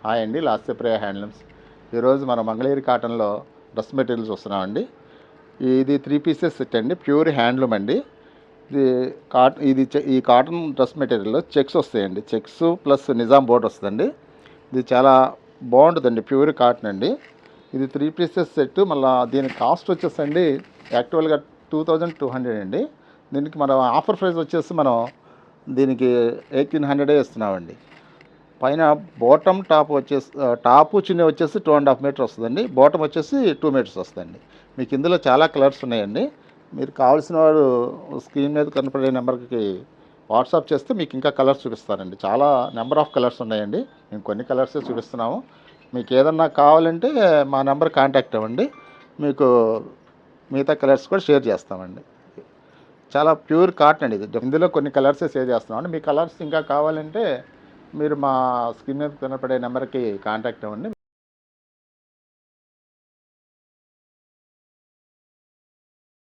Hi అండి, Lasyapriya handlooms. ఈరోజు మనం మంగళగిరి కాటన్లో డ్రెస్ మెటీరియల్స్ వస్తున్నామండి. ఇది 3 పీసెస్ సెట్ అండి, ప్యూర్ హ్యాండ్లూమ్ అండి. ఈ కాటన్ డ్రెస్ మెటీరియల్లో చెక్స్ వస్తాయండి, చెక్స్ ప్లస్ నిజాం బోర్డర్ వస్తుందండి. ఇది చాలా బాగుంటుందండి, ప్యూర్ కాటన్ అండి. ఇది 3 పీసెస్ సెట్. మళ్ళీ దీని కాస్ట్ వచ్చేసండి యాక్చువల్గా 2200 అండి. దీనికి మనం ఆఫర్ ప్రైస్ వచ్చేసి మనం దీనికి 1800 ఇస్తున్నామండి. పైన బాటమ్ టాప్ వచ్చేసి టాపు చున్నీ వచ్చేసి 2.5 మీటర్ వస్తుందండి. బాటమ్ వచ్చేసి 2 మీటర్స్ వస్తుందండి. మీకు ఇందులో చాలా కలర్స్ ఉన్నాయండి. మీరు కావాల్సిన వారు స్క్రీన్ మీద కనపడే నెంబర్కి వాట్సాప్ చేస్తే మీకు ఇంకా కలర్స్ చూపిస్తారండి. చాలా నెంబర్ ఆఫ్ కలర్స్ ఉన్నాయండి. మేము కొన్ని కలర్సే చూపిస్తున్నాము. మీకు ఏదన్నా కావాలంటే మా నెంబర్ కాంటాక్ట్ అవ్వండి, మీకు మిగతా కలర్స్ కూడా షేర్ చేస్తామండి. చాలా ప్యూర్ కాటన్ అండి. ఇది ఇందులో కొన్ని కలర్సే షేర్ చేస్తున్నామండి. మీ కలర్స్ ఇంకా కావాలంటే మీరు మా స్క్రీన్ మీద కనపడే నెంబర్కి కాంటాక్ట్ అవ్వండి.